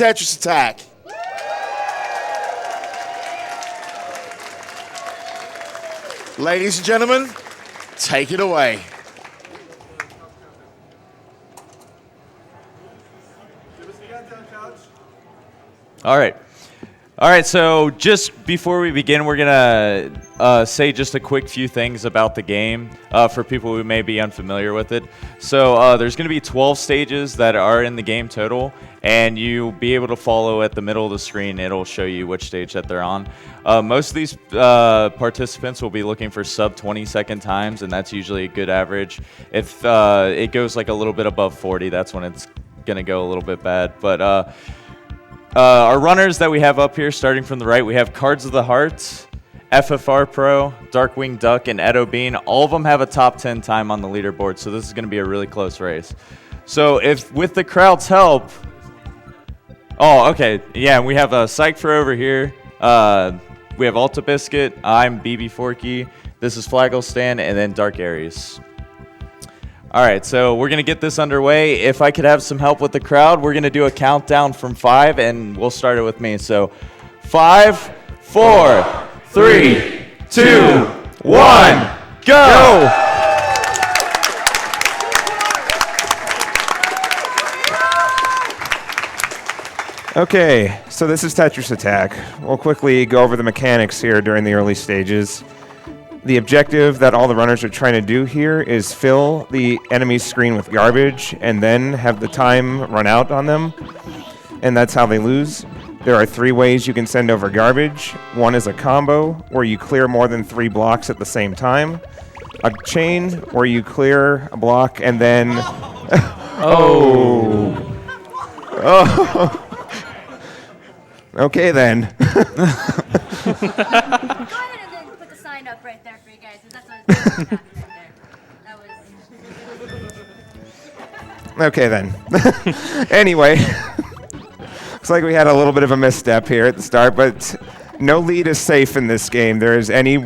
Tetris attack. Ladies and gentlemen, take it away. All right, so just before we begin, we're going to say just a quick few things about the game for people who may be unfamiliar with it. So there's going to be 12 stages that are in the game total, and you'll be able to follow at the middle of the screen. It'll show you which stage that they're on. Most of these participants will be looking for sub 20-second times, and that's usually a good average. If it goes like a little bit above 40, that's when it's going to go a little bit bad. But our runners that we have up here, starting from the right, we have Cards of the Heart, FFR Pro, Darkwing Duck, and Edobean. All of them have a top 10 time on the leaderboard, so this is going to be a really close race. So if with the crowd's help... Oh, okay. Yeah, we have Cypher over here. We have Alta Biscuit. I'm BB Forky. This is Flaggle Stan, and then Dark Aries. All right, so we're going to get this underway. If I could have some help with the crowd, we're going to do a countdown from 5, and we'll start it with me. So 5, 4, 3, 2, 1, go! Okay, so this is Tetris Attack. We'll quickly go over the mechanics here during the early stages. The objective that all the runners are trying to do here is fill the enemy's screen with garbage and then have the time run out on them, and that's how they lose. There are 3 ways you can send over garbage. One is a combo, where you clear more than 3 blocks at the same time. A chain, where you clear a block and then... Oh. Okay, then. Go ahead and then put the sign up right there for you guys. That's what happened right there. That was... Okay, then. Anyway, looks like we had a little bit of a misstep here at the start, but no lead is safe in this game. There is any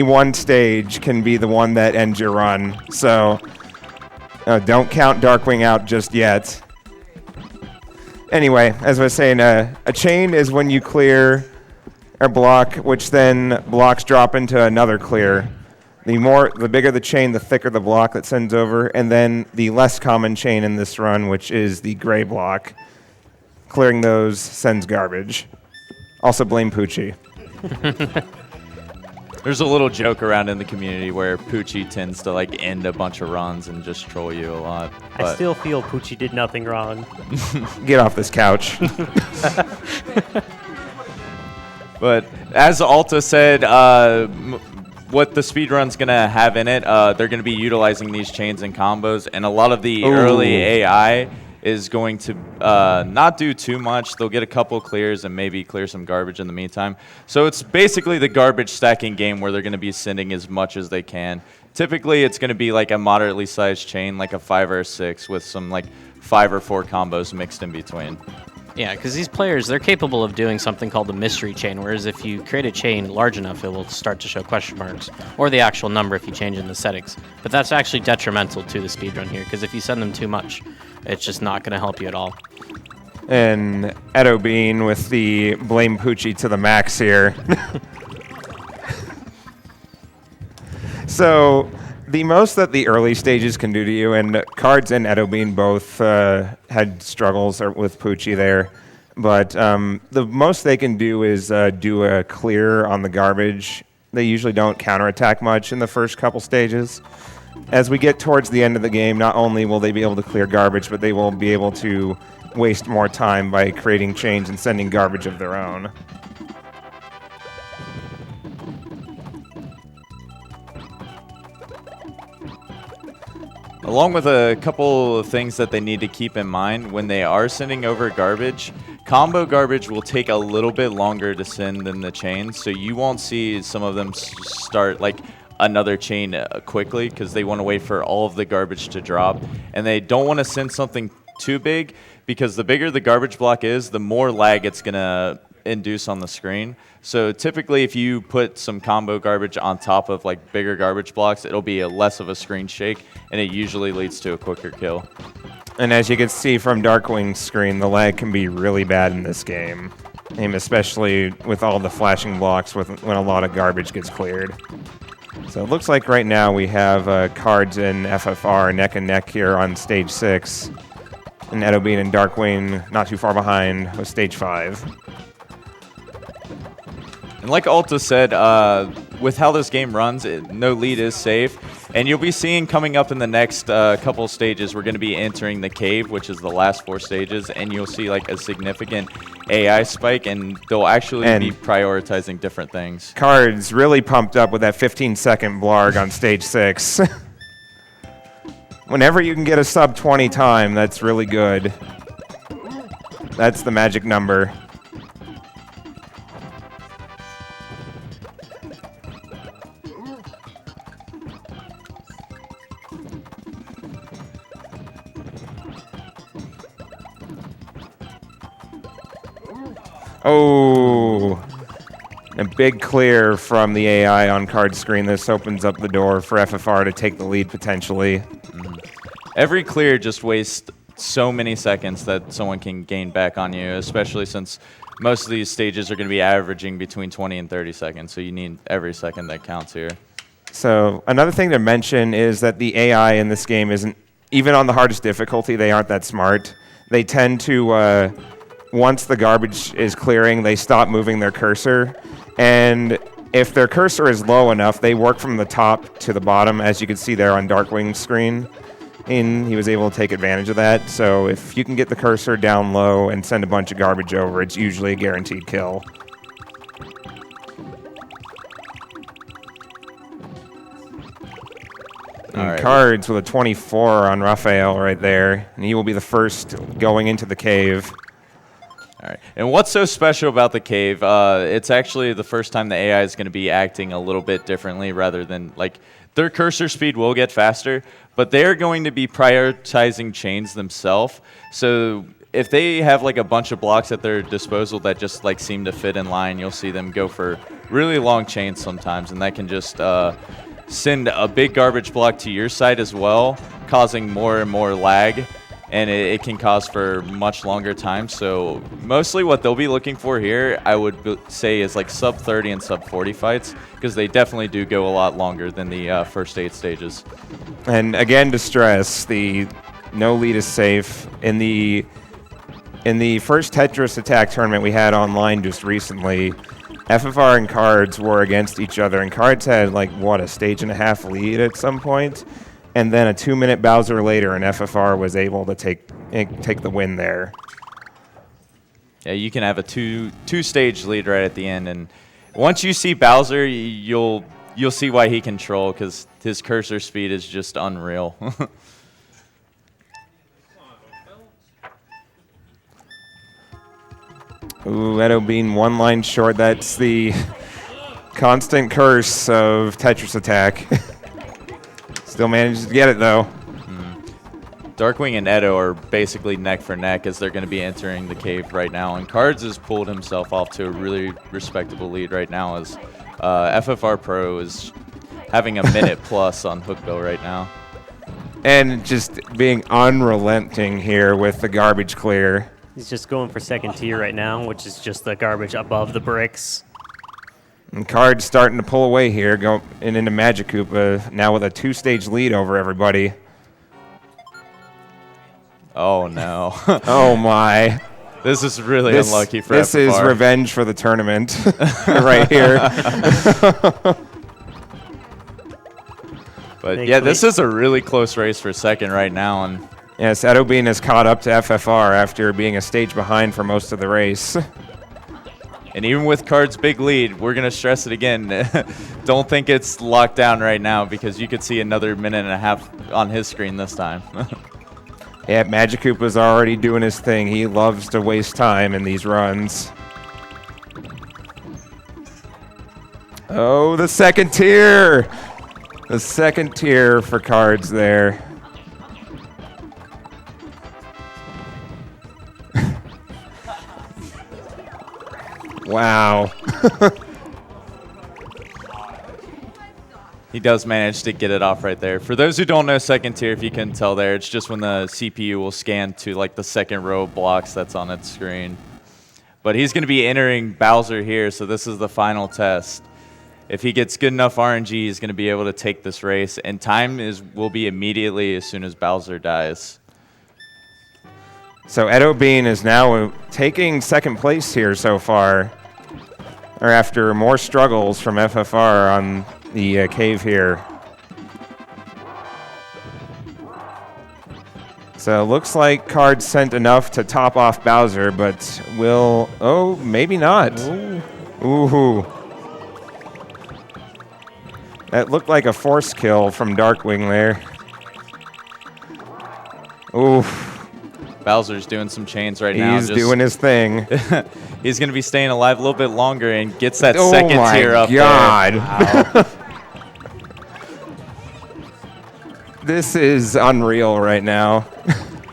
one stage can be the one that ends your run. So don't count Darkwing out just yet. Anyway, as I was saying, a chain is when you clear a block, which then blocks drop into another clear. The bigger the chain, the thicker the block that sends over, and then the less common chain in this run, which is the gray block. Clearing those sends garbage. Also blame Poochie. There's a little joke around in the community where Poochie tends to like end a bunch of runs and just troll you a lot. I still feel Poochie did nothing wrong. Get off this couch. But as Alta said, what the speedrun's going to have in it, they're going to be utilizing these chains and combos, and a lot of the early AI is going to not do too much. They'll get a couple clears and maybe clear some garbage in the meantime. So it's basically the garbage stacking game where they're going to be sending as much as they can. Typically, it's going to be like a moderately sized chain, like a 5 or a 6, with some like 5 or 4 combos mixed in between. Yeah, because these players, they're capable of doing something called the mystery chain, whereas if you create a chain large enough, it will start to show question marks, or the actual number if you change in the settings. But that's actually detrimental to the speedrun here, because if you send them too much, it's just not going to help you at all. And Edobean with the blame Poochie to the max here. So the most that the early stages can do to you, and Cards and Edobean both had struggles with Poochie there, but the most they can do is do a clear on the garbage. They usually don't counterattack much in the first couple stages. As we get towards the end of the game, not only will they be able to clear garbage, but they will be able to waste more time by creating chains and sending garbage of their own. Along with a couple of things that they need to keep in mind when they are sending over garbage, combo garbage will take a little bit longer to send than the chain, so you won't see some of them start like another chain quickly because they want to wait for all of the garbage to drop, and they don't want to send something too big because the bigger the garbage block is, the more lag it's going to induce on the screen. So typically if you put some combo garbage on top of like bigger garbage blocks, it'll be less of a screen shake, and it usually leads to a quicker kill. And as you can see from Darkwing's screen, the lag can be really bad in this game. Especially with all the flashing blocks when a lot of garbage gets cleared. So it looks like right now we have Cards and FFR neck and neck here on stage 6. And Edobean and Darkwing not too far behind with stage 5. And like Alta said, with how this game runs, no lead is safe. And you'll be seeing coming up in the next couple stages, we're going to be entering the cave, which is the last 4 stages, and you'll see like a significant AI spike, and they'll actually be prioritizing different things. Cards really pumped up with that 15-second blarg on stage 6. Whenever you can get a sub 20 time, that's really good. That's the magic number. Oh, a big clear from the AI on card screen. This opens up the door for FFR to take the lead potentially. Every clear just wastes so many seconds that someone can gain back on you, especially since most of these stages are going to be averaging between 20 and 30 seconds, so you need every second that counts here. So another thing to mention is that the AI in this game isn't, even on the hardest difficulty, they aren't that smart. They tend to, once the garbage is clearing, they stop moving their cursor. And if their cursor is low enough, they work from the top to the bottom, as you can see there on Darkwing's screen. And he was able to take advantage of that. So if you can get the cursor down low and send a bunch of garbage over, it's usually a guaranteed kill. And Cards with a 24 on Raphael right there. And he will be the first going into the cave. All right. And what's so special about the cave? It's actually the first time the AI is going to be acting a little bit differently rather than, like, their cursor speed will get faster, but they're going to be prioritizing chains themselves. So if they have, like, a bunch of blocks at their disposal that just, like, seem to fit in line, you'll see them go for really long chains sometimes, and that can just send a big garbage block to your side as well, causing more and more lag. And it can cause for much longer time. So mostly what they'll be looking for here, I would say, is like sub 30 and sub 40 fights, because they definitely do go a lot longer than the first 8 stages. And again, to stress, the no lead is safe. In the first Tetris Attack tournament we had online just recently, FFR and Cards were against each other, and Cards had like, what, a stage and a half lead at some point? And then a 2-minute Bowser later, and FFR was able to take the win there. Yeah, you can have a two-stage lead right at the end, and once you see Bowser, you'll see why he can troll, because his cursor speed is just unreal. Ooh, Edobean 1 line short. That's the constant curse of Tetris Attack. Still manages to get it, though. Darkwing and Edo are basically neck for neck as they're going to be entering the cave right now. And Cards has pulled himself off to a really respectable lead right now as FFR Pro is having a minute plus on Hookbill right now. And just being unrelenting here with the garbage clear. He's just going for second tier right now, which is just the garbage above the bricks. And Cards starting to pull away here, going into Magic Koopa, now with a 2-stage lead over everybody. Oh, no. Oh, my. This is really unlucky for FFR. This is revenge for the tournament right here. But, yeah, this is a really close race for second right now. And yes, Edobean has caught up to FFR after being a stage behind for most of the race. And even with Cards' big lead, we're going to stress it again. Don't think it's locked down right now, because you could see another minute and a half on his screen this time. Yeah, Magic Koopa's already doing his thing. He loves to waste time in these runs. Oh, the second tier! The second tier for Cards there. Wow. He does manage to get it off right there. For those who don't know second tier, if you can tell there, it's just when the CPU will scan to like the second row of blocks that's on its screen. But he's going to be entering Bowser here, so this is the final test. If he gets good enough RNG, he's going to be able to take this race, and time will be immediately as soon as Bowser dies. So Edobean is now taking second place here so far, or after more struggles from FFR on the cave here. So it looks like Cards sent enough to top off Bowser, but will... Oh, maybe not. Ooh. That looked like a force kill from Darkwing there. Ooh. Bowser's doing some chains right now. He's doing his thing. He's going to be staying alive a little bit longer and gets that second tier up there. Oh, my God. This is unreal right now.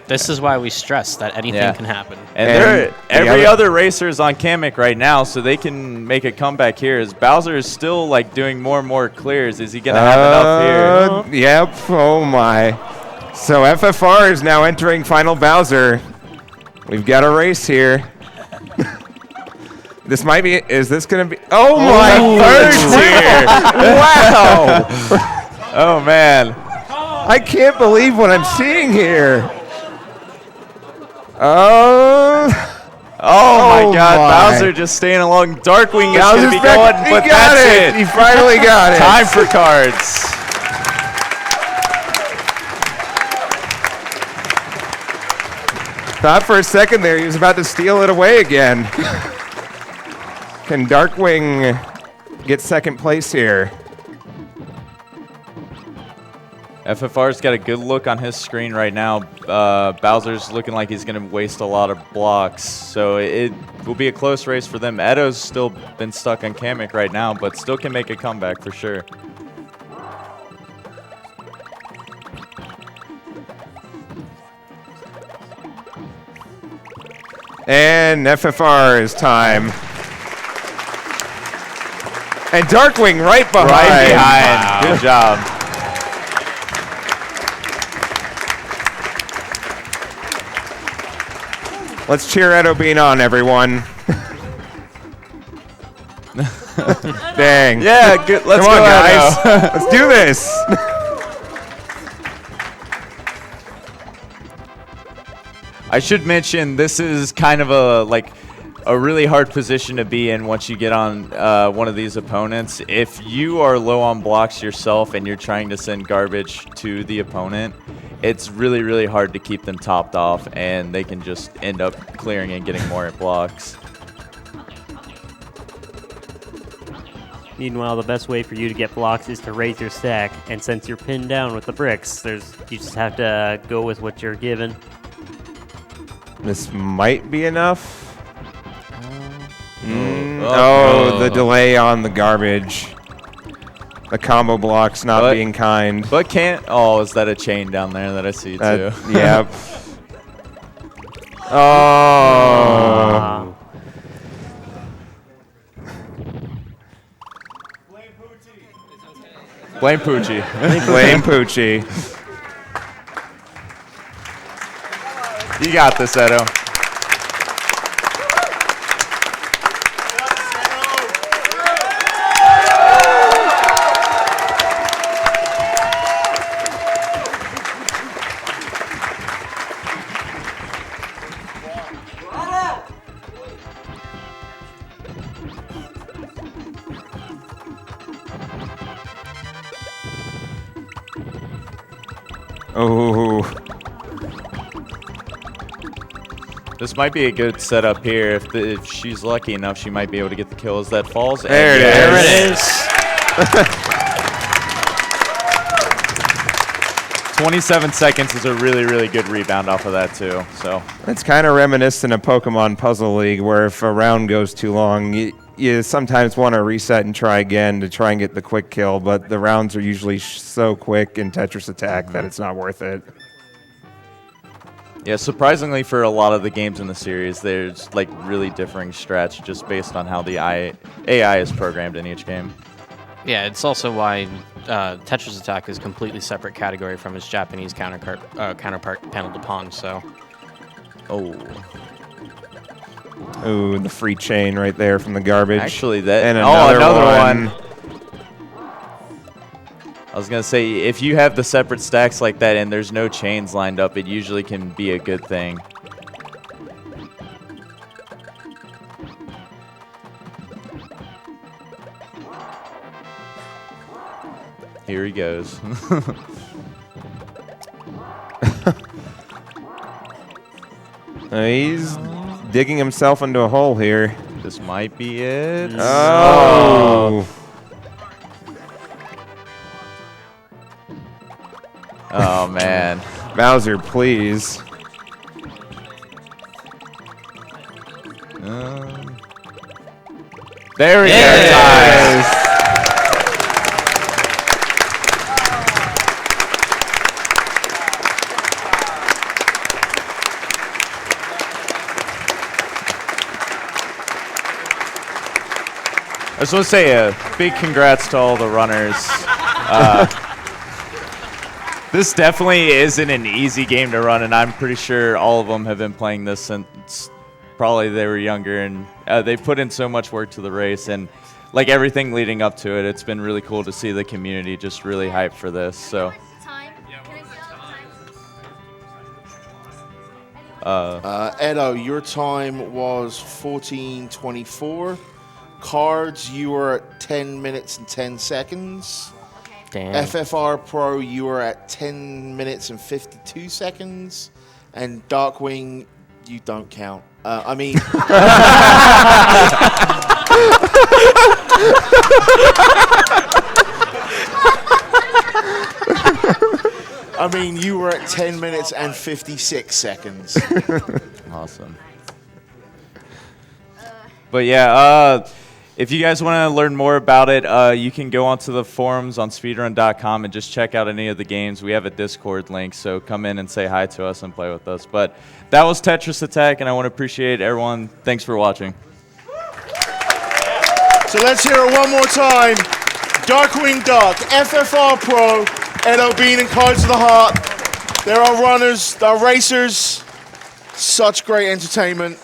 This is why we stress that anything can happen. And every other racer is on Kamek right now, so they can make a comeback here. As Bowser is still like doing more and more clears, is he going to have enough here? Yep. Oh my. So FFR is now entering Final Bowser. We've got a race here. This might be. Is this going to be? Oh my! Third tier. Wow. Oh man. I can't believe what I'm seeing here. Oh my God. Bowser just staying along. Darkwing is going to be going, but that's it. He finally got it. Time for Cards. Thought for a second there he was about to steal it away again. Can Darkwing get second place here? FFR's got a good look on his screen right now. Bowser's looking like he's going to waste a lot of blocks, so it will be a close race for them. Edo's still been stuck on Kamek right now, but still can make a comeback for sure. And FFR is time. And Darkwing right behind. Right behind. Wow. Good job. Let's cheer Edobean on, everyone. Dang. Yeah, good. Let's Come go, on, guys. Edo. Let's do this. I should mention this is kind of a really hard position to be in once you get on one of these opponents. If you are low on blocks yourself and you're trying to send garbage to the opponent, it's really, really hard to keep them topped off, and they can just end up clearing and getting more blocks. Meanwhile, the best way for you to get blocks is to raise your stack, and since you're pinned down with the bricks, you just have to go with what you're given. This might be enough. The delay on the garbage. The combo blocks not being kind. But can't. Oh, is that a chain down there that I see too? Yep. Oh. Blame Poochie. Blame Poochie. You got this, Edo. Oh. This might be a good setup here. If she's lucky enough, she might be able to get the kill as that falls. There it is. 27 seconds is a really, really good rebound off of that, too. So It's kind of reminiscent of Pokemon Puzzle League, where if a round goes too long, you sometimes want to reset and try again to try and get the quick kill, but the rounds are usually so quick in Tetris Attack that it's not worth it. yeah, surprisingly for a lot of the games in the series, there's like really differing strats just based on how the AI is programmed in each game. Yeah, it's also why Tetris Attack is a completely separate category from its Japanese counterpart Panel de Pong. So, Ooh, the free chain right there from the garbage. Actually, that and another one. I was gonna say, if you have the separate stacks like that and there's no chains lined up, it usually can be a good thing. Here he goes. He's digging himself into a hole here. This might be it. Oh. Oh, man. Bowser, please. There he Yes. goes. I just want to say a big congrats to all the runners. This definitely isn't an easy game to run, and I'm pretty sure all of them have been playing this since probably they were younger, and they've put in so much work to the race, and like everything leading up to it, it's been really cool to see the community just really hyped for this. So, Time? Can I see time? Edo, your time was 14:24. Cards, you were at 10 minutes and 10 seconds. Damn. FFR Pro, you were at 10 minutes and 52 seconds. And Darkwing, you don't count. I mean... I mean, you were at 10 minutes and 56 seconds. awesome. But yeah, if you guys want to learn more about it, you can go onto the forums on speedrun.com and just check out any of the games. We have a Discord link, so come in and say hi to us and play with us. But that was Tetris Attack, and I want to appreciate everyone. Thanks for watching. So let's hear it one more time. Darkwing Duck, FFR Pro, Edobean, and Cards of the Heart. There are runners, there are racers. Such great entertainment.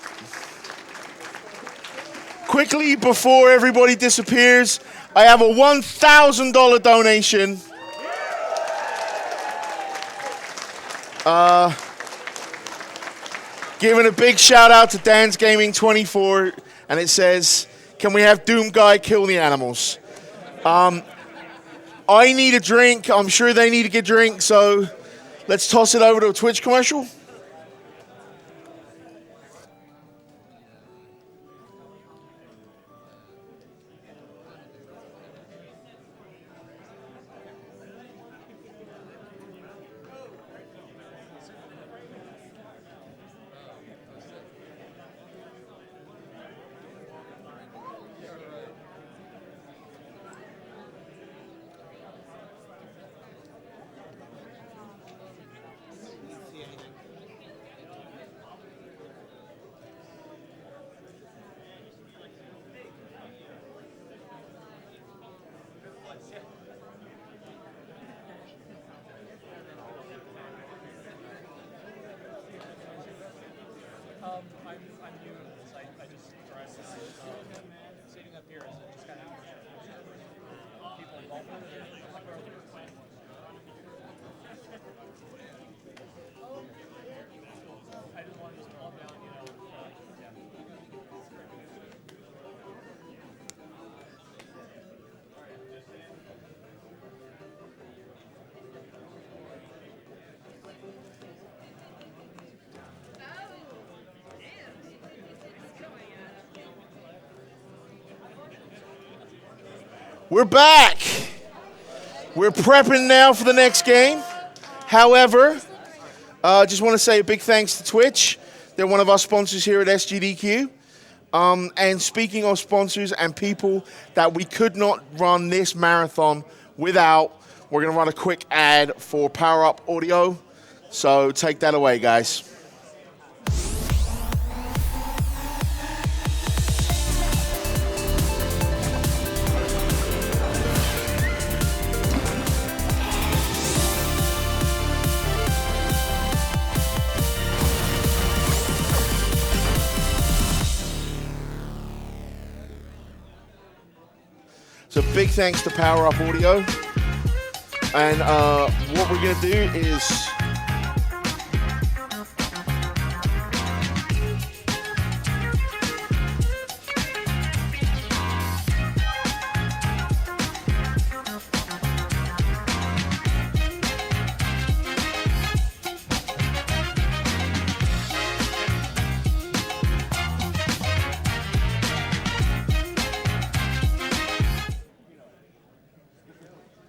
Quickly, before everybody disappears, I have a $1,000 donation. Giving a big shout out to Dan's Gaming 24, and it says, "Can we have Doom Guy kill the animals?" I need a drink. I'm sure they need to get a drink, so let's toss it over to a Twitch commercial. We're back. We're prepping now for the next game. However, just want to say a big thanks to Twitch. They're one of our sponsors here at SGDQ. And speaking of sponsors and people that we could not run this marathon without, we're going to run a quick ad for Power Up Audio. So take that away, guys. So big thanks to Power Up Audio. And what we're going to do is...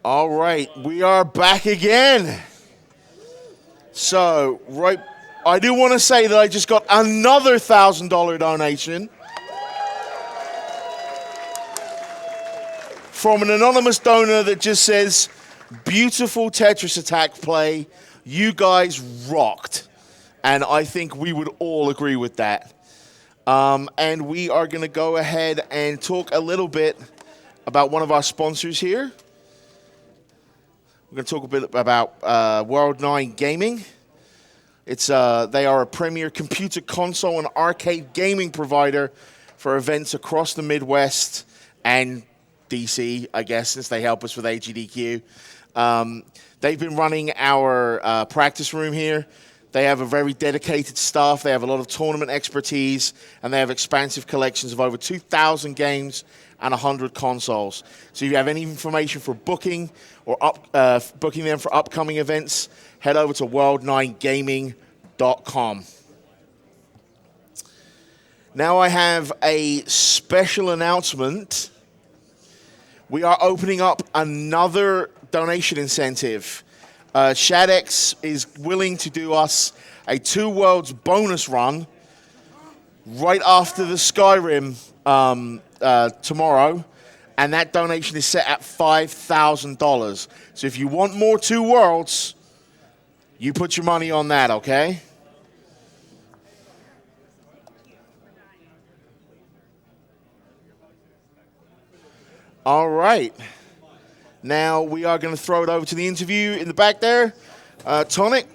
All right, we are back again. So, I do want to say that I just got another $1,000 donation from an anonymous donor that just says, beautiful Tetris Attack play. You guys rocked. And I think we would all agree with that. And we are going to go ahead and talk a little bit about one of our sponsors here. We're going to talk a bit about World 9 Gaming. They are a premier computer console and arcade gaming provider for events across the Midwest and DC, I guess, since they help us with AGDQ. They've been running our practice room here. They have a very dedicated staff. They have a lot of tournament expertise, and they have expansive collections of over 2,000 games and 100 consoles. So if you have any information for booking or booking them for upcoming events, head over to world9gaming.com. Now I have a special announcement. We are opening up another donation incentive. Shadex is willing to do us a 2 Worlds bonus run right after the Skyrim tomorrow, and that donation is set at $5,000. So if you want more 2 Worlds, you put your money on that, okay? All right. Now we are going to throw it over to the interview in the back there. Tonic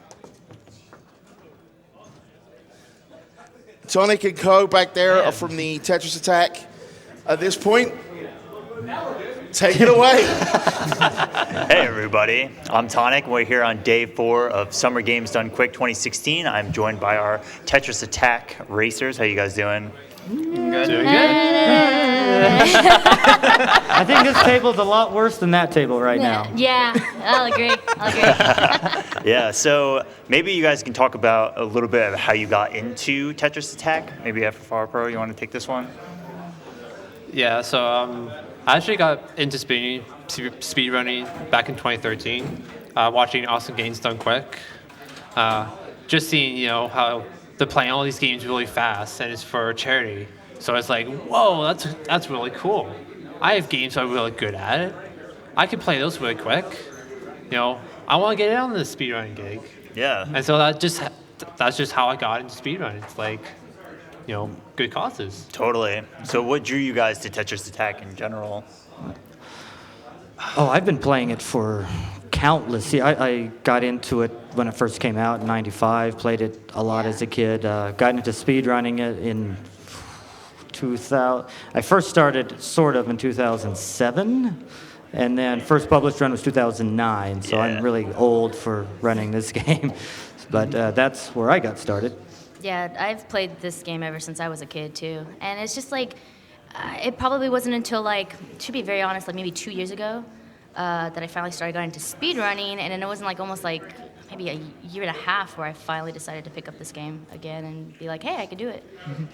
and Co. back there are from the Tetris Attack. At this point, take it away. Hey everybody, I'm Tonic. We're here on day 4 of Summer Games Done Quick 2016. I'm joined by our Tetris Attack racers. How you guys doing? Good. Doing good. I think this table's a lot worse than that table right now. Yeah, I'll agree. Yeah, so maybe you guys can talk about a little bit of how you got into Tetris Attack. Maybe FFR Pro, you want to take this one? Yeah, so I actually got into speedrunning back in 2013, watching Awesome Games Done Quick. Just seeing, how they're playing all these games really fast, and it's for charity. So it's like, whoa, that's really cool. I have games I'm really good at it. I can play those really quick. I want to get in on the speedrunning gig. Yeah. And so that's just how I got into speedrunning. It's like, good causes. Totally. So what drew you guys to Tetris Attack in general? Oh, I've been playing it for countless. See, I got into it when it first came out in '95, played it a lot as a kid, got into speedrunning it in 2000. I first started sort of in 2007, and then first published run was 2009, so I'm really old for running this game. But that's where I got started. Yeah, I've played this game ever since I was a kid, too. And it's just like, it probably wasn't until, to be very honest, maybe 2 years ago that I finally started getting into speedrunning. And then it wasn't almost maybe a year and a half where I finally decided to pick up this game again and be like, hey, I can do it.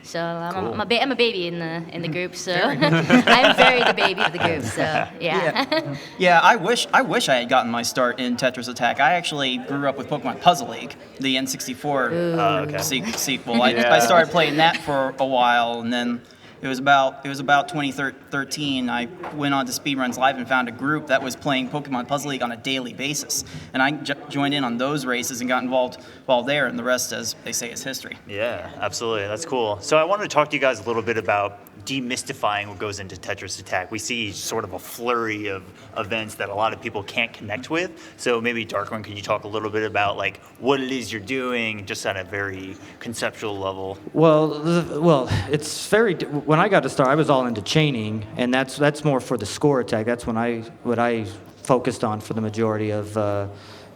So I'm a baby in the group, so I'm very the baby of the group, so yeah. Yeah, I wish I had gotten my start in Tetris Attack. I actually grew up with Pokemon Puzzle League, the N64 sequel. I started playing that for a while, and then it was about 2013. I went on to Speedruns Live and found a group that was playing Pokemon Puzzle League on a daily basis, and I joined in on those races and got involved while there, and the rest, as they say, is history. Yeah, absolutely. That's cool. So I wanted to talk to you guys a little bit about demystifying what goes into Tetris Attack. We see sort of a flurry of events that a lot of people can't connect with. So maybe Darkwing, can you talk a little bit about what it is you're doing, just on a very conceptual level? Well, it's very. when I got to start, I was all into chaining, and that's more for the score attack. That's what I focused on for the majority of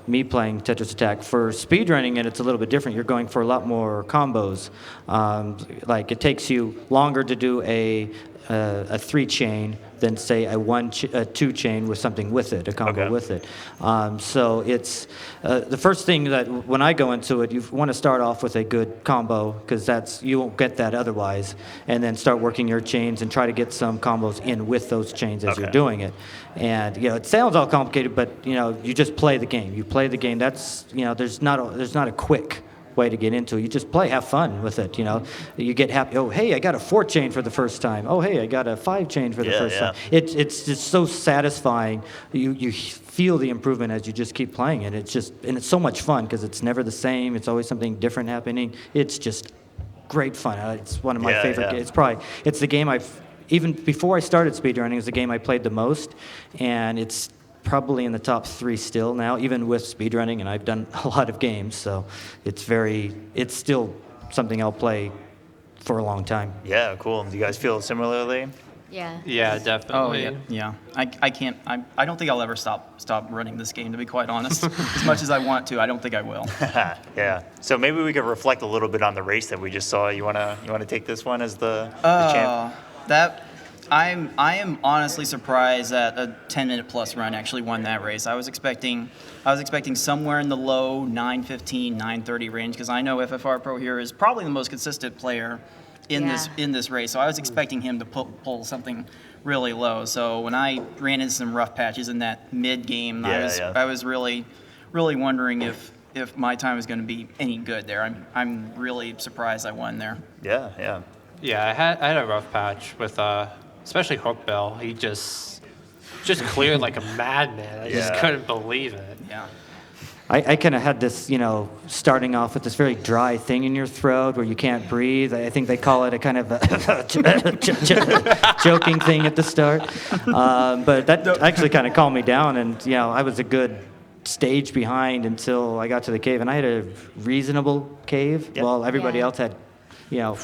me playing Tetris Attack. For speedrunning it, it's a little bit different. You're going for a lot more combos. Like it takes you longer to do a 3-chain than say a 2-chain with something with it, a combo with it. So it's the first thing that when I go into it, you want to start off with a good combo because you won't get that otherwise, and then start working your chains and try to get some combos in with those chains as you're doing it. And it sounds all complicated, but you just play the game. You play the game. That's there's not a quick way to get into it. You just play, have fun with it. You get happy. Oh, hey, I got a 4-chain for the first time. Oh, hey, I got a 5-chain for the first time. It's just so satisfying. You feel the improvement as you just keep playing it. And it's so much fun because it's never the same. It's always something different happening. It's just great fun. It's one of my favorite games. It's the game even before I started speedrunning, it was the game I played the most, and it's probably in the top 3 still now, even with speedrunning, and I've done a lot of games, so it's still something I'll play for a long time. Yeah, cool. Do you guys feel similarly? Yeah. Yeah, definitely. Oh, yeah. I don't think I'll ever stop running this game, to be quite honest. As much as I want to, I don't think I will. Yeah. So maybe we could reflect a little bit on the race that we just saw. You wanna take this one as the champ? I am honestly surprised that a 10-minute plus run actually won that race. I was expecting somewhere in the low 9:15, 9:30 range because I know FFR Pro here is probably the most consistent player in this race. So I was expecting him to pull something really low. So when I ran into some rough patches in that mid game, I was really wondering if my time was going to be any good there. I'm really surprised I won there. Yeah. Yeah, I had a rough patch with especially Hookbill. He just cleared like a madman. I just couldn't believe it. Yeah. I kind of had this, starting off with this very dry thing in your throat where you can't breathe. I think they call it a kind of a joking thing at the start. But that actually kind of calmed me down, and I was a good stage behind until I got to the cave, and I had a reasonable cave while everybody else had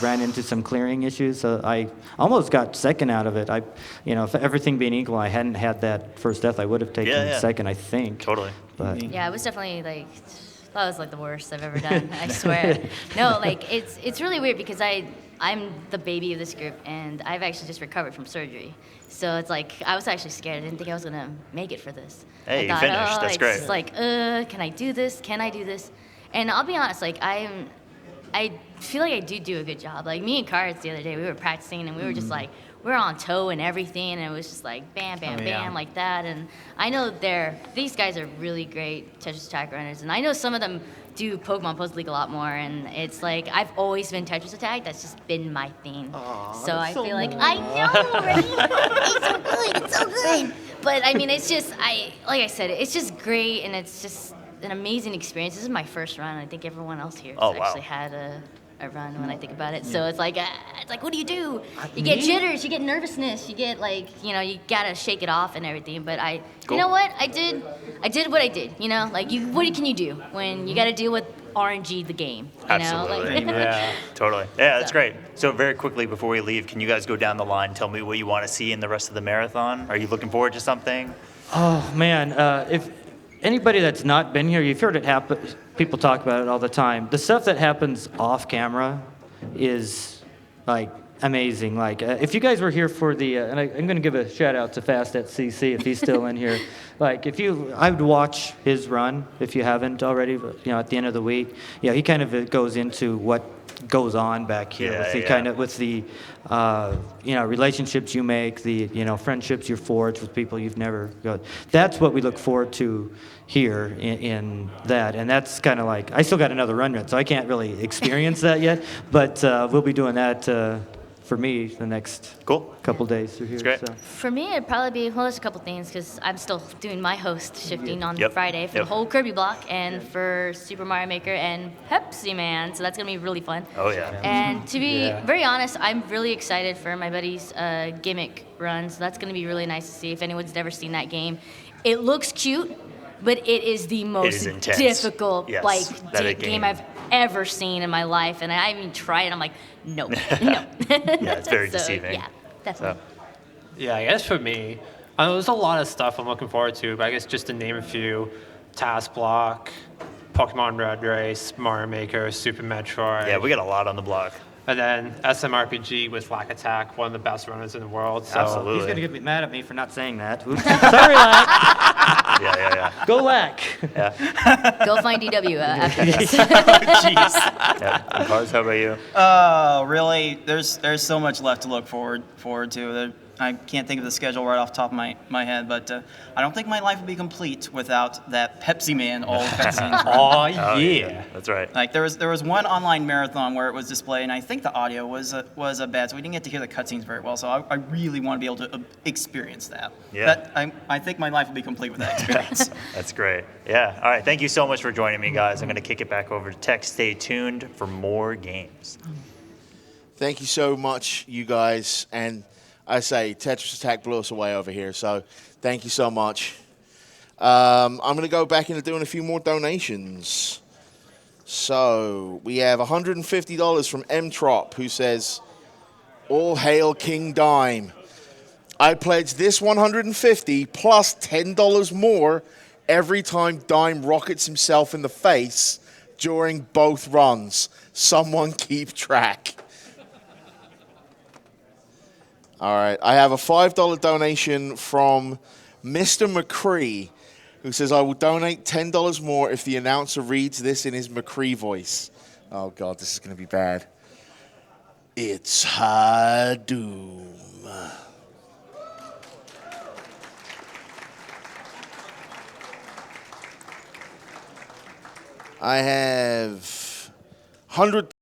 ran into some clearing issues. So I almost got second out of it. If everything being equal, I hadn't had that first death, I would have taken second, I think. Totally. But Yeah, it was definitely that was the worst I've ever done. I swear. No, it's really weird because I'm the baby of this group, and I've actually just recovered from surgery. So it's I was actually scared. I didn't think I was gonna make it for this. Hey, I you finished. That's great. It's can I do this? Can I do this? And I'll be honest, I feel like I do a good job. Me and Cards the other day, we were practicing, and we were just we were on toe and everything, and it was just bam, bam, bam, like that. And I know these guys are really great Tetris Attack runners, and I know some of them do Pokemon Puzzle League a lot more, and it's I've always been Tetris Attack. That's just been my thing. So I feel I know, right? It's so good. But it's just like I said, it's just great, and it's just an amazing experience. This is my first run. I think everyone else here has actually had a run when I think about it. So it's what do? You get jitters, you get nervousness, you get you gotta shake it off and everything. But you know what? I did what I did. What can you do when you gotta deal with RNG the game? Absolutely. Yeah, totally. Yeah, that's great. So very quickly before we leave, can you guys go down the line? Tell me what you want to see in the rest of the marathon. Are you looking forward to something? Oh man, if anybody that's not been here, you've heard it happen. People talk about it all the time. The stuff that happens off camera is amazing. If you guys were here for the, and I'm going to give a shout out to Fast at CC if he's still in here. I would watch his run if you haven't already. At the end of the week, he kind of goes into what goes on back here with the relationships you make, the friendships you forge with people you've never got. That's what we look forward to here in that, and that's kind of I still got another run yet, so I can't really experience that yet, but we'll be doing that for me the next couple days through here. Great. So. For me, it'd probably be, there's a couple things, because I'm still doing my host shifting on Friday for the whole Kirby block and for Super Mario Maker and Pepsi Man, so that's going to be really fun. Oh, yeah. And to be very honest, I'm really excited for my buddy's gimmick run, so that's going to be really nice to see if anyone's never seen that game. It looks cute, but it is the most difficult game I've ever seen in my life. And I even tried, and I'm like, no, no. Yeah, it's very deceiving. Yeah, definitely. Yeah, I guess for me, I know there's a lot of stuff I'm looking forward to, but I guess just to name a few, Task Block, Pokemon Red Race, Mario Maker, Super Metroid. Yeah, we got a lot on the block. And then SMRPG with Lack Attack, one of the best runners in the world. So. Absolutely. He's gonna get mad at me for not saying that. Oops. Sorry, Lack. Yeah. Go Lack. Yeah. Go find DW after this. Jeez. Yeah. And Cards, how about you? Really, there's so much left to look forward to. I can't think of the schedule right off the top of my head, but I don't think my life would be complete without that Pepsi Man all cutscenes. Oh, yeah. That's right. Like there was one online marathon where it was displayed, and I think the audio was bad, so we didn't get to hear the cutscenes very well. So I really want to be able to experience that. Yeah. I think my life would be complete with that experience. That's great. Yeah. All right. Thank you so much for joining me, guys. I'm going to kick it back over to Tech. Stay tuned for more games. Thank you so much, you guys. And I say Tetris Attack blew us away over here, so thank you so much. I'm going to go back into doing a few more donations. So we have $150 from M-Trop, who says, all hail King Dime. I pledge this $150 plus $10 more every time Dime rockets himself in the face during both runs. Someone keep track. All right, I have a $5 donation from Mr. McCree, who says, I will donate $10 more if the announcer reads this in his McCree voice. Oh, God, this is going to be bad. It's High Doom. I have 100